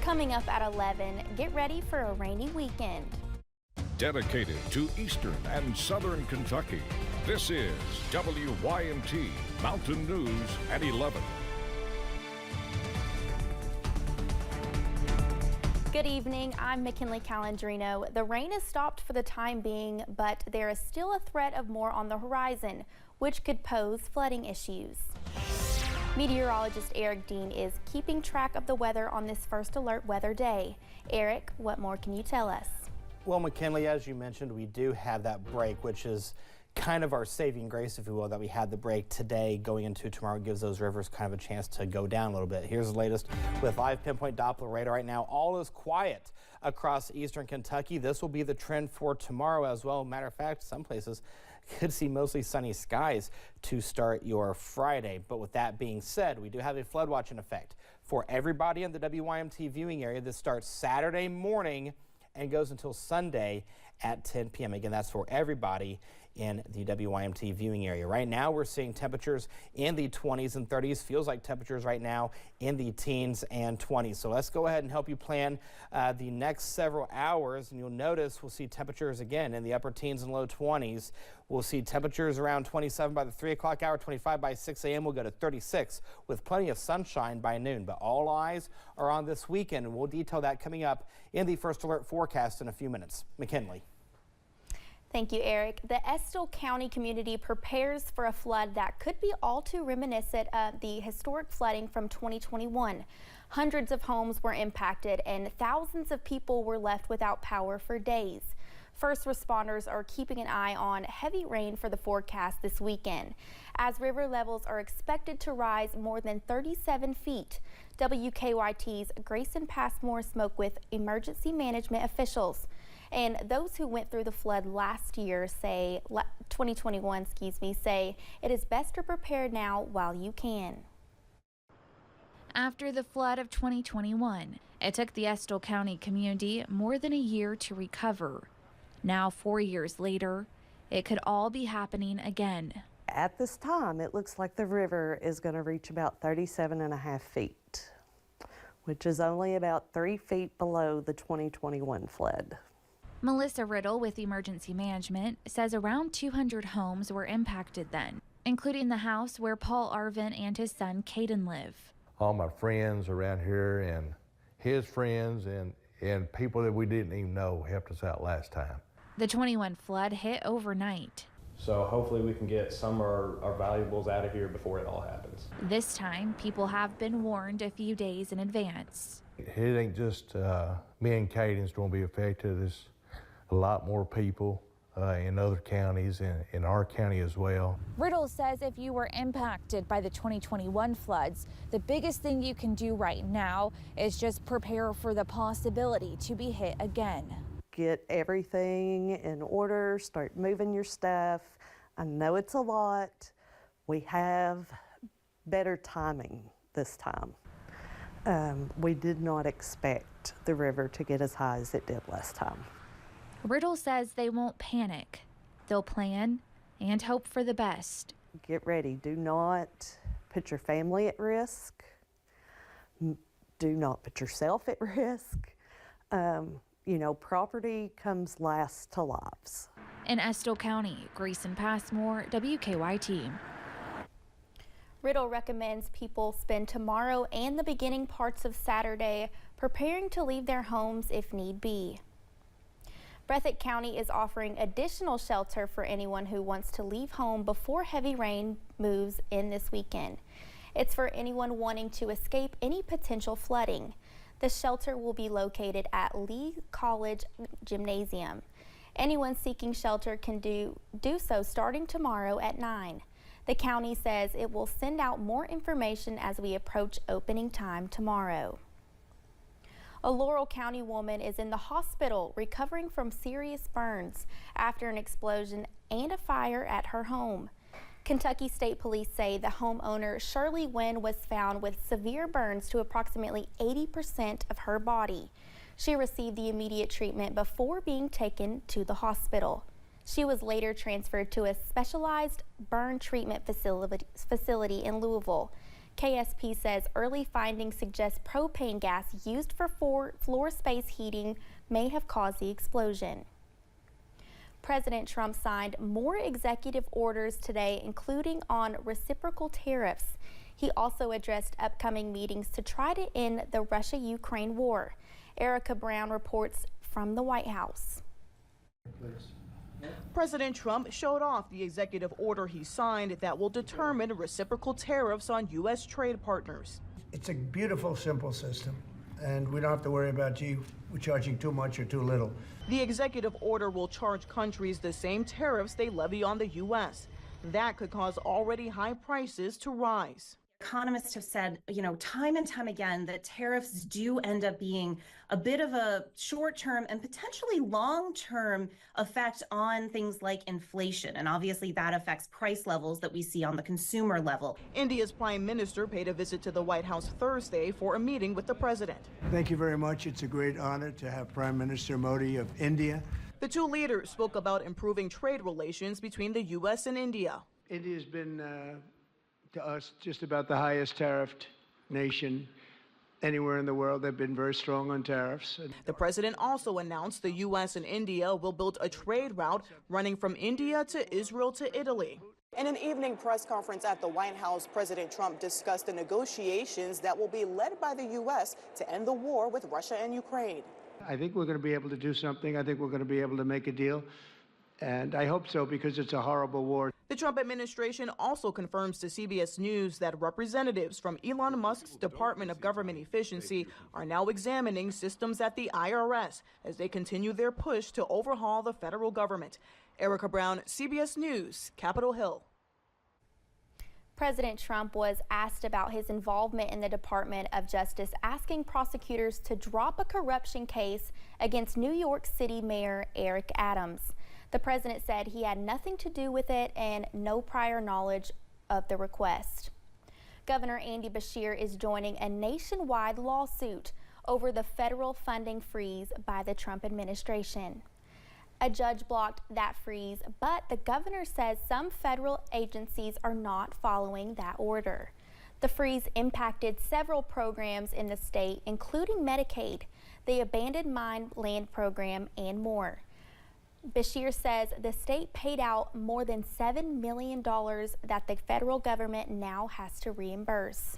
Coming up at 11, get ready for a rainy weekend. Dedicated to Eastern and Southern Kentucky, this is WYMT Mountain News at 11. Good evening, I'm McKinley Calandrino. The rain has stopped for the time being, but there is still a threat of more on the horizon, which could pose flooding issues. Meteorologist Eric Dean is keeping track of the weather on this first alert weather day. Eric, what more can you tell us? Well, McKinley, as you mentioned, we do have that break, which is kind of our saving grace, if you will, that we had the break today. Going into tomorrow gives those rivers kind of a chance to go down a little bit. Here's the latest with live pinpoint Doppler radar. Right now, all is quiet across eastern Kentucky. This will be the trend for tomorrow as well. Matter of fact, some places could see mostly sunny skies to start your Friday. But with that being said, we do have a flood watch in effect for everybody in the WYMT viewing area. This starts Saturday morning and goes until Sunday at 10 p.m. Again, that's for everybody in the WYMT viewing area. Right now, we're seeing temperatures in the 20s and 30s. Feels like temperatures right now in the teens and 20s. So let's go ahead and help you plan the next several hours. And you'll notice we'll see temperatures again in the upper teens and low 20s. We'll see temperatures around 27 by the 3 o'clock hour, 25 by 6 a.m. We'll go to 36 with plenty of sunshine by noon. But all eyes are on this weekend, and we'll detail that coming up in the first alert forecast in a few minutes. McKinley. Thank you, Eric. The Estill County community prepares for a flood that could be all too reminiscent of the historic flooding from 2021. Hundreds of homes were impacted and thousands of people were left without power for days. First responders are keeping an eye on heavy rain for the forecast this weekend, as river levels are expected to rise more than 37 feet. WKYT's Grayson Passmore spoke with emergency management officials. And those who went through the flood last year say, 2021, say it is best to prepare now while you can. After the flood of 2021, it took the Estill County community more than a year to recover. Now, 4 years later, it could all be happening again. At this time, it looks like the river is going to reach about 37.5 feet, which is only about 3 feet below the 2021 flood. Melissa Riddle with Emergency Management says around 200 homes were impacted then, including the house where Paul Arvin and his son Caden live. All my friends around here and his friends and people that we didn't even know helped us out last time. The 21 flood hit overnight. So hopefully we can get some of our valuables out of here before it all happens. This time, people have been warned a few days in advance. It ain't just me and Caden's going to be affected. It's a lot more people in other counties and in our county as well. Riddle says if you were impacted by the 2021 floods, the biggest thing you can do right now is just prepare for the possibility to be hit again. Get everything in order, start moving your stuff. I know it's a lot. We have better timing this time. We did not expect the river to get as high as it did last time. Riddle says they won't panic. They'll plan and hope for the best. Get ready. Do not put your family at risk. Do not put yourself at risk. You know, property comes last to lives. In Estill County, Grayson Passmore, WKYT. Riddle recommends people spend tomorrow and the beginning parts of Saturday preparing to leave their homes if need be. Breathitt County is offering additional shelter for anyone who wants to leave home before heavy rain moves in this weekend. It's for anyone wanting to escape any potential flooding. The shelter will be located at Lee College Gymnasium. Anyone seeking shelter can do so starting tomorrow at 9. The county says it will send out more information as we approach opening time tomorrow. A Laurel County woman is in the hospital recovering from serious burns after an explosion and a fire at her home. Kentucky State Police say the homeowner Shirley Wynn was found with severe burns to approximately 80% of her body. She received the immediate treatment before being taken to the hospital. She was later transferred to a specialized burn treatment facility in Louisville. KSP says early findings suggest propane gas used for floor space heating may have caused the explosion. President Trump signed more executive orders today, including on reciprocal tariffs. He also addressed upcoming meetings to try to end the Russia-Ukraine war. Erica Brown reports from the White House. President Trump showed off the executive order he signed that will determine reciprocal tariffs on U.S. trade partners. It's a beautiful, simple system, and we don't have to worry about, gee, we're charging too much or too little. The executive order will charge countries the same tariffs they levy on the U.S. That could cause already high prices to rise. Economists have said, time and time again that tariffs do end up being a bit of a short-term and potentially long-term effect on things like inflation. And obviously that affects price levels that we see on the consumer level. India's prime minister paid a visit to the White House Thursday for a meeting with the president. Thank you very much. It's a great honor to have Prime Minister Modi of India. The two leaders spoke about improving trade relations between the U.S. and India. India's been to us just about the highest tariffed nation anywhere in the world. They've been very strong on tariffs. The president also announced the U.S. and India will build a trade route running from India to Israel to Italy. In an evening press conference at the White House, President Trump discussed the negotiations that will be led by the U.S. to end the war with Russia and Ukraine. I think we're going to be able to do something. I think we're going to be able to make a deal. And I hope so, because it's a horrible war. The Trump administration also confirms to CBS News that representatives from Elon Musk's Department of Government Efficiency are now examining systems at the IRS as they continue their push to overhaul the federal government. Erica Brown, CBS News, Capitol Hill. President Trump was asked about his involvement in the Department of Justice, asking prosecutors to drop a corruption case against New York City Mayor Eric Adams. The president said he had nothing to do with it and no prior knowledge of the request. Governor Andy Beshear is joining a nationwide lawsuit over the federal funding freeze by the Trump administration. A judge blocked that freeze, but the governor says some federal agencies are not following that order. The freeze impacted several programs in the state, including Medicaid, the Abandoned Mine Land Program, and more. Beshear says the state paid out more than $7 million that the federal government now has to reimburse.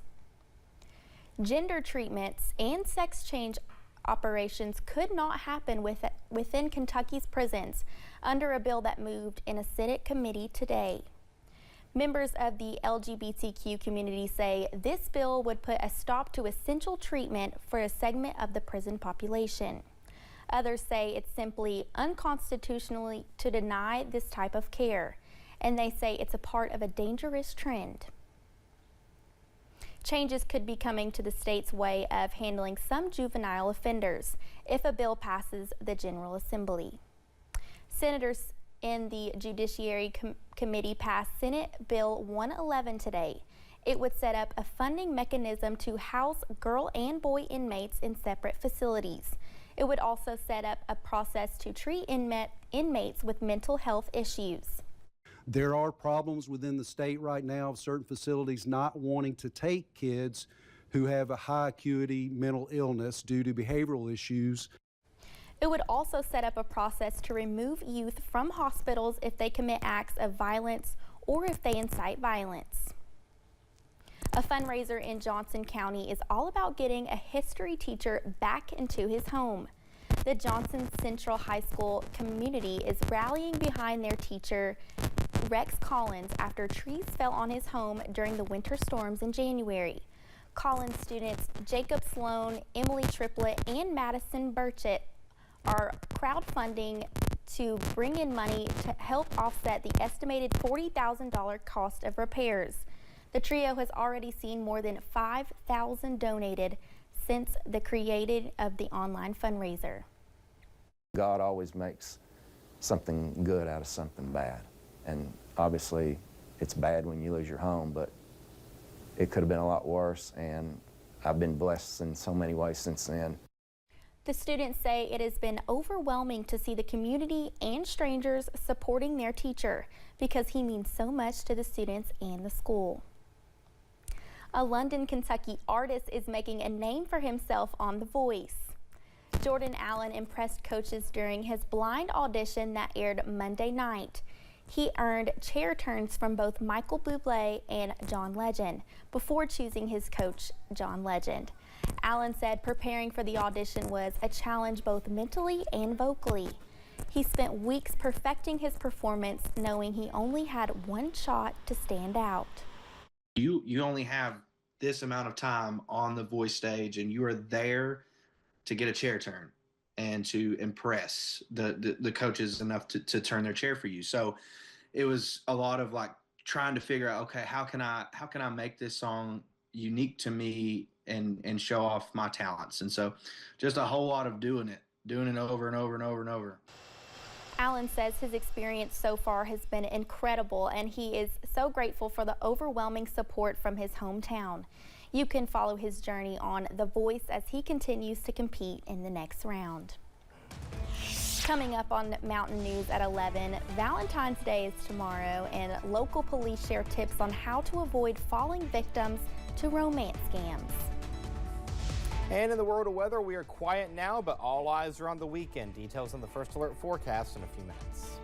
Gender treatments and sex change operations could not happen within Kentucky's prisons under a bill that moved in a Senate committee today. Members of the LGBTQ community say this bill would put a stop to essential treatment for a segment of the prison population. Others say it's simply unconstitutional to deny this type of care, and they say it's a part of a dangerous trend. Changes could be coming to the state's way of handling some juvenile offenders if a bill passes the General Assembly. Senators in the Judiciary Committee passed Senate Bill 111 today. It would set up a funding mechanism to house girl and boy inmates in separate facilities. It would also set up a process to treat inmates with mental health issues. There are problems within the state right now of certain facilities not wanting to take kids who have a high acuity mental illness due to behavioral issues. It would also set up a process to remove youth from hospitals if they commit acts of violence or if they incite violence. A fundraiser in Johnson County is all about getting a history teacher back into his home. The Johnson Central High School community is rallying behind their teacher, Rex Collins, after trees fell on his home during the winter storms in January. Collins students Jacob Sloan, Emily Triplett, and Madison Burchett are crowdfunding to bring in money to help offset the estimated $40,000 cost of repairs. The trio has already seen more than $5,000 donated since the creation of the online fundraiser. God always makes something good out of something bad. And obviously it's bad when you lose your home, but it could have been a lot worse, and I've been blessed in so many ways since then. The students say it has been overwhelming to see the community and strangers supporting their teacher because he means so much to the students and the school. A London, Kentucky artist is making a name for himself on The Voice. Jordan Allen impressed coaches during his blind audition that aired Monday night. He earned chair turns from both Michael Bublé and John Legend before choosing his coach, John Legend. Allen said preparing for the audition was a challenge both mentally and vocally. He spent weeks perfecting his performance, knowing he only had one shot to stand out. You only have this amount of time on the Voice stage, and you are there to get a chair turn and to impress the coaches enough to turn their chair for you. So it was a lot of like trying to figure out, okay, how can I make this song unique to me and show off my talents? And so just a whole lot of doing it over and over and over and over. Allen says his experience so far has been incredible, and he is so grateful for the overwhelming support from his hometown. You can follow his journey on The Voice as he continues to compete in the next round. Coming up on Mountain News at 11, Valentine's Day is tomorrow, and local police share tips on how to avoid falling victims to romance scams. And in the world of weather, we are quiet now, but all eyes are on the weekend. Details on the First Alert forecast in a few minutes.